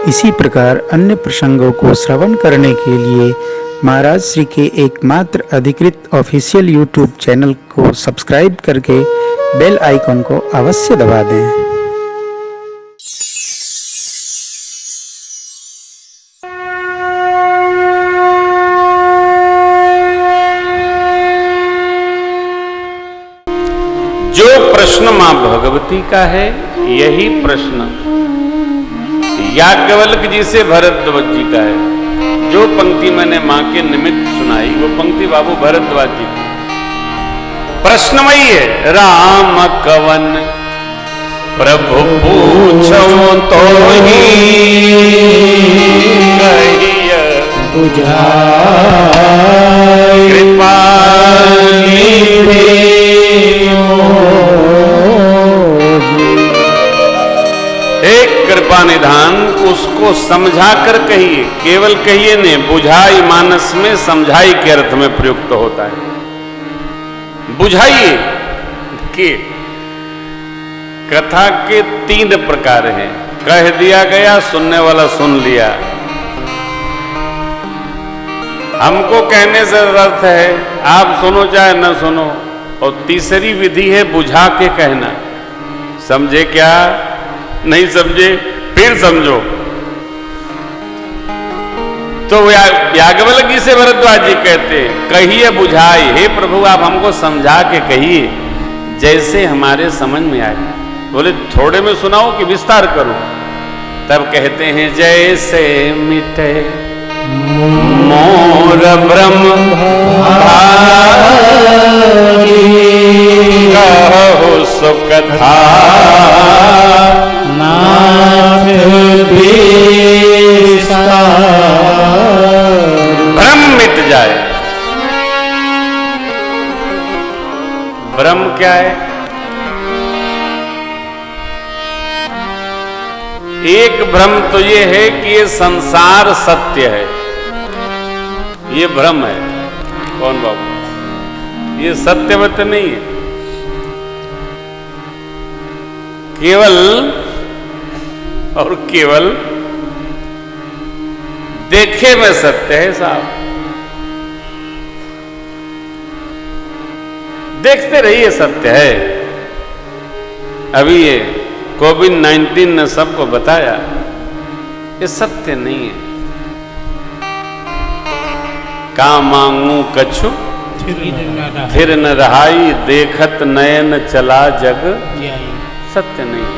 इसी प्रकार अन्य प्रसंगों को श्रवण करने के लिए महाराज श्री के एकमात्र अधिकृत ऑफिशियल यूट्यूब चैनल को सब्सक्राइब करके बेल आइकन को अवश्य दबा दें। जो प्रश्न मां भगवती का है, यही प्रश्न याज्ञवल्क्य जी से भरद्वाज जी का है। जो पंक्ति मैंने मां के निमित्त सुनाई वो पंक्ति बाबू भरद्वाज जी की। प्रश्न वही है, राम कवन प्रभु पूछो तो ही कहिए बुझाई कृपा कृपा निधान उसको समझा कर कहिए, केवल कहिए नहीं, बुझाई मानस में समझाई के अर्थ में प्रयुक्त होता है। बुझाइए कि कथा के 3 प्रकार हैं। कह दिया गया, सुनने वाला सुन लिया। हमको कहने से अर्थ है आप सुनो चाहे न सुनो। और तीसरी विधि है बुझा के कहना। समझे क्या? नहीं समझे फिर समझो। तो याज्ञवल्क्य जी से भरद्वाज जी कहते कहिए बुझाई, हे प्रभु आप हमको समझा के कहिए जैसे हमारे समझ में आए। बोले थोड़े में सुनाओ कि विस्तार करूं? तब कहते हैं जैसे मिटे मोर ब्रह्म कहो सो कथा नाथ भ्रम मिट जाए। भ्रम क्या है? एक भ्रम तो ये है कि ये संसार सत्य है, ये भ्रम है। कौन बाबू? ये सत्यवत नहीं है। केवल और केवल देखे में सत्य है साहब। देखते रहिए सत्य है। अभी ये कोविड-19 ने सबको बताया ये सत्य नहीं है। का मांगू कछु फिर न रहाई, देखत नयन चला जग सत्य नहीं।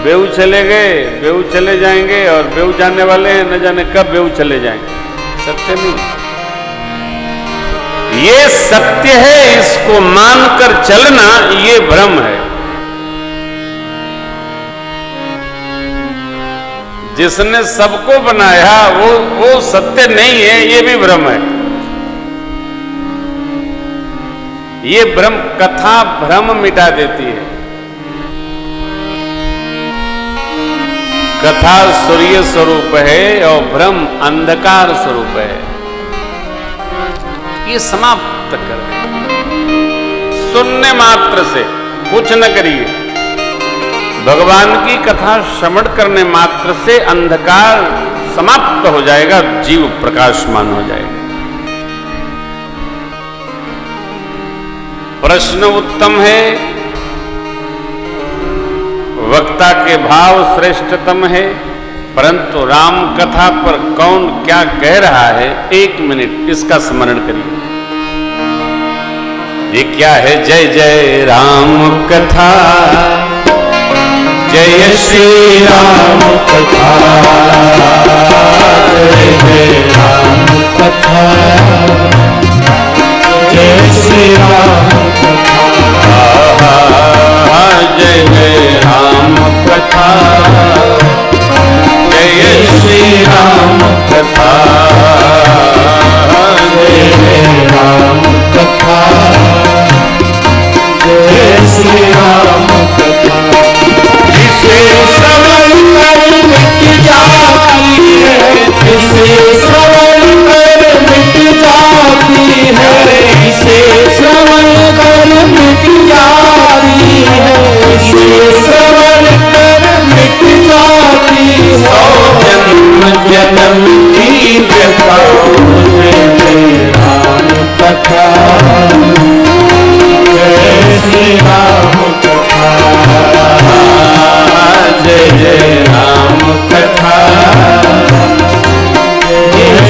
बेऊ चले गए, बेऊ चले जाएंगे, और बेऊ जाने वाले हैं, न जाने कब बेऊ चले जाएंगे। सत्य नहीं, ये सत्य है। इसको मानकर चलना ये भ्रम है। जिसने सबको बनाया वो सत्य नहीं है, ये भी भ्रम है। ये भ्रम, कथा भ्रम मिटा देती है। कथा सूर्य स्वरूप है और भ्रम अंधकार स्वरूप है। ये समाप्त कर दे। सुनने मात्र से कुछ न करिए। भगवान की कथा श्रवण करने मात्र से अंधकार समाप्त हो जाएगा, जीव प्रकाशमान हो जाएगा। प्रश्न उत्तम है, वक्ता के भाव श्रेष्ठतम है, परंतु राम कथा पर कौन क्या कह रहा है 1 मिनट इसका स्मरण करिए। ये क्या है? जय जय राम कथा, जय श्री राम कथा, जय जय राम कथा, जय श्री राम कथा, जय जय राम कथा, जय श्री राम कथा, जय जय राम कथा, जय श्री राम कथा। जिसे श्रवण कर मिट जाती है, जिसे श्रवण कर मिट जाती है, जिसे श्रवण कर मिट जाती है, जिसे श्रवण कर मिट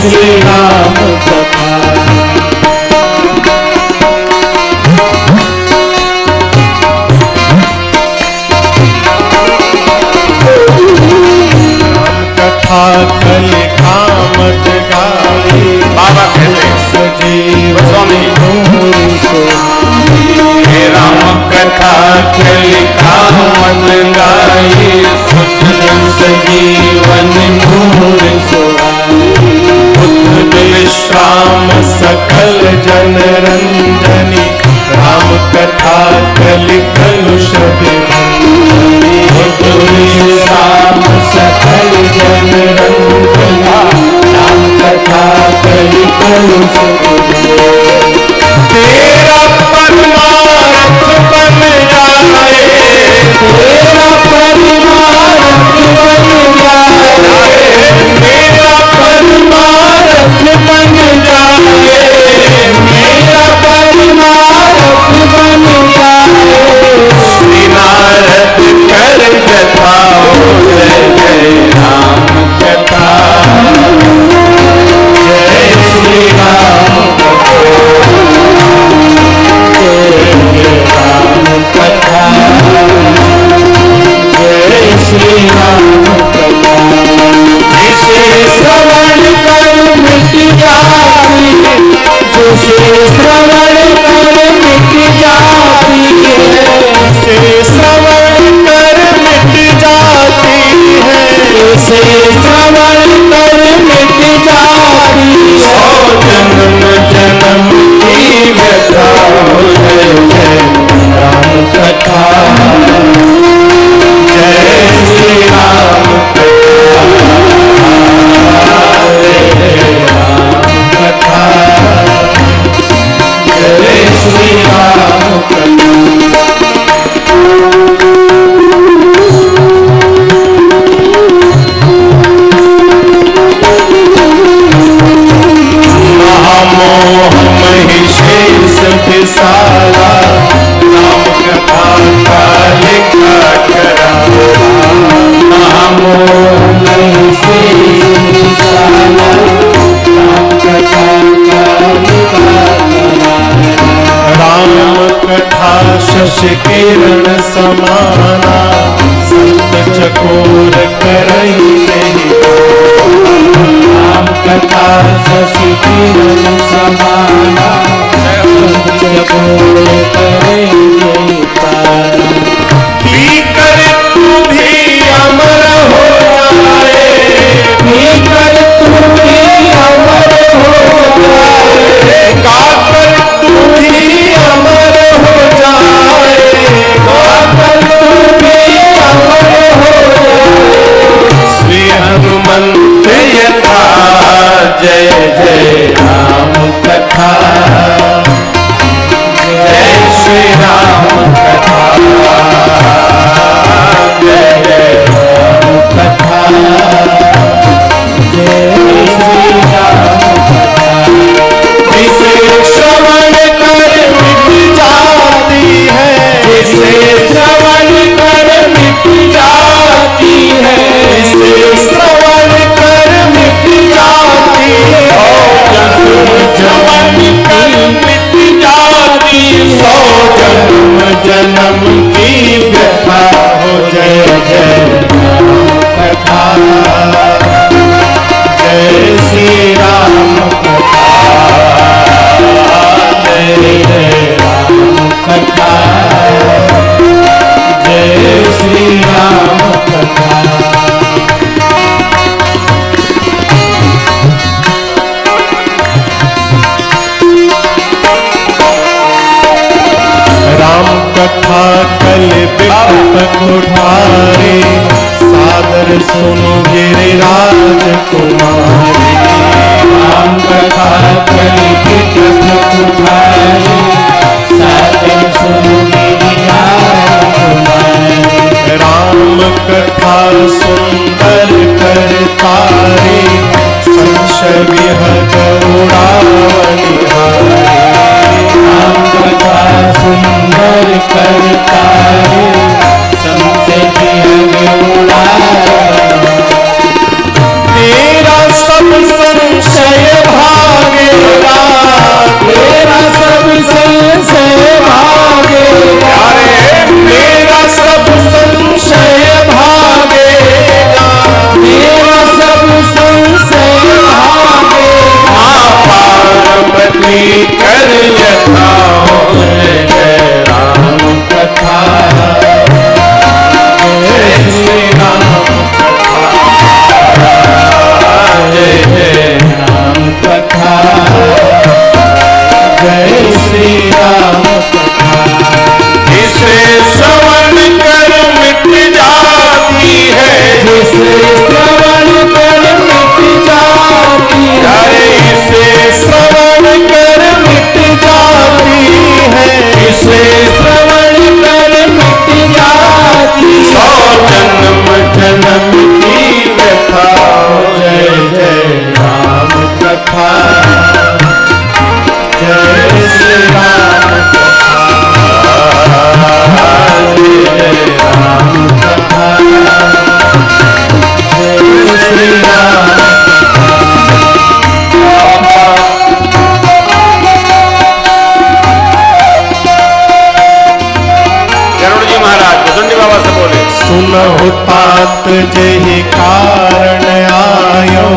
श्री राम कथा। कथा कल कामत गाए बाबा कहते सजीव स्वामी हे राम कथा कल कामत गाए सजीवन नूर बुद्ध विश्राम सकल जन रंजनी राम कथा कलि कलुष विभंजनी। बुद्ध विश्राम सकल जन रंजना राम कथा कलि कलुष विभंजनी। तेरा परमार्थ बन जाए, तेरा परमार्थ बन जाए, मेरा परमार्थ बन जाए, मेरा परमार्थ बन जाए। श्री नारद कर कथा जय जय राम कथा जय श्री राम कथा, जय श्री राम कथा। जिसे श्रवण कर मिट जाती, जिसे श्रवण कर मिट जाती है, जिसे श्रवण कर मिट जाती है, जिसे श्रवण कर मिट जाती है। सौ जन्म जन्म की व्यथा जय जय राम कथा, जय श्री राम कथा, जय राम कथा, जय श्री राम कथा। महामोह महिषेष विशाला राम कथा का लिखा करा। महामोह महिषेष विशाला राम कथा का लिखा करा। राम कथा शशि किरण समाना संत चकोर करई नहीं। राम कथा शशि किरण समाना संत चकोर करई नहीं पारा। पीकर तू भी अमर हो जाए, पीकर तू भी अमर हो जाए, गाकर तू भी अमर हो जाए, गाकर तू भी अमर हो जाए। श्री हनुमंत यथा जय जय राम कथा, जय श्री राम कथा, जय जय राम कथा, जय श्री राम कथा। जिसे श्रवण कर मिट जाती है, जिसे श्रवण कर मिट जाती है, जिसे श्रवण कर मिट जाती है। श्रवण कर मिट जाती, सौ जन्म जन्म की व्यथा हो जय जय राम कथा, जय श्री राम कथा, जय जय राम कथा, जय श्री राम कथा। राम कथा कल विकट उठारे सादर सुनो गिरिराज कुमारी। राम कथा कल विकट उठारे सादर सुनो गिरिराज कुमारी। राम कथा सुंदर कर तारे संशय विहग उड़ावनिहारी। राम कथा सुंदर करता है संशय विहग उड़ावनिहारी। तेरा सब संशय तात जेहि कारण आयो,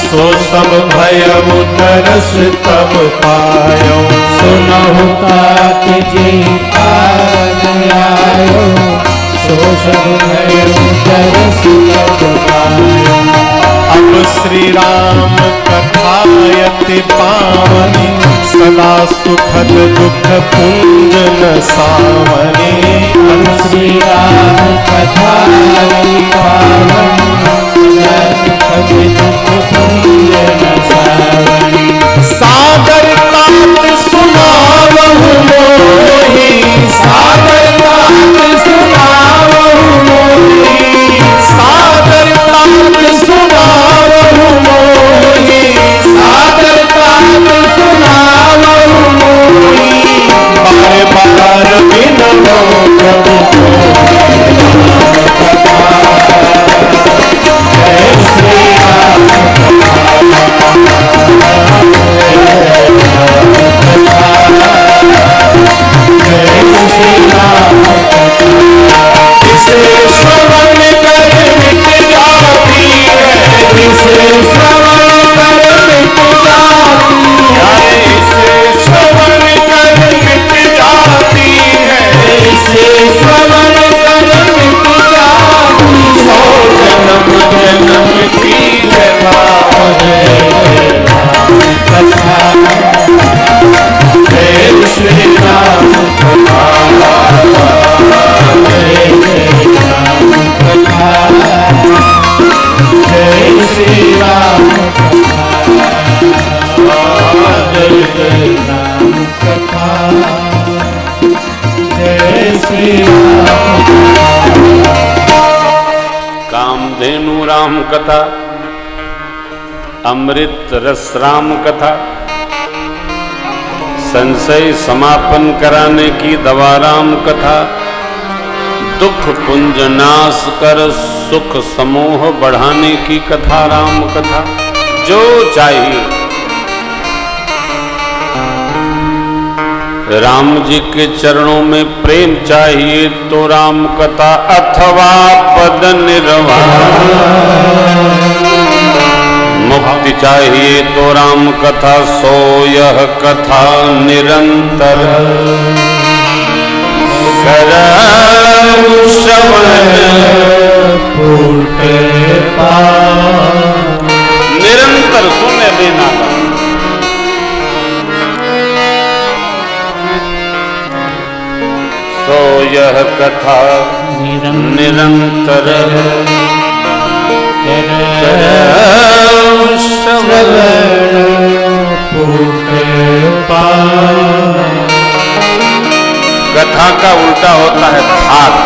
सो सब भयउ तरस तब पायो। सुनहु तात जेहि कारण आयो, सो सब भयउ तरस तब पायो। अब श्री राम कथायति पावनी, सदा सुखद दुख पुंज न सावनी। अब श्री राम कथा पावनी, सदा सुखद दुख पुंज न सावनी। सागर तात सुनावहु मोहि, सागर तात सुनावहु मोहि, सागर तात सुनावहु मोहि। सागर तात सुनावहु मोहि। बार बार बिनवो प्रभु जय श्री राम जय श्री राम। जिसे श्रवण कर मिट जाती है, जिसे श्रवण कर मिट जाती है, इसे श्रवण कर मिट जाती है। जिसे श्रवण कर मिट जाती है। जन्म जन्म की कथा, कथा जय श्री राम कथा, जय जय राम कथा, जय श्री राम कथा, जय जय राम कथा, जय श्री राम। कामधेनु राम कथा, अमृत रस राम कथा, संशय समापन कराने की दवा राम कथा, दुख पुंज नाश कर सुख समूह बढ़ाने की कथा राम कथा। जो चाहिए राम जी के चरणों में प्रेम चाहिए तो राम कथा, अथवा पद निर्वाण। मुक्ति चाहिए तो राम कथा, सो यह कथा निरंतर करऊ श्रवण। निरंतर सुने देना का। सो यह कथा निरंतर कथा का उल्टा होता है थाक।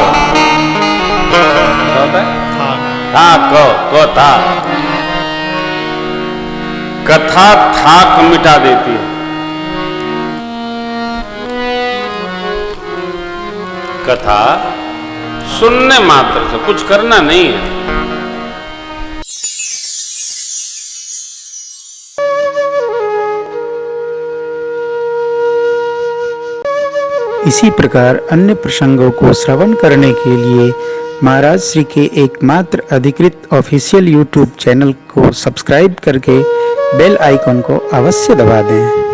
क्या होता है? थाक को था। कथा थाक मिटा देती है। कथा सुनने मात्र से, कुछ करना नहीं है। इसी प्रकार अन्य प्रसंगों को श्रवण करने के लिए महाराज श्री के एकमात्र अधिकृत ऑफिशियल यूट्यूब चैनल को सब्सक्राइब करके बेल आइकन को अवश्य दबा दें।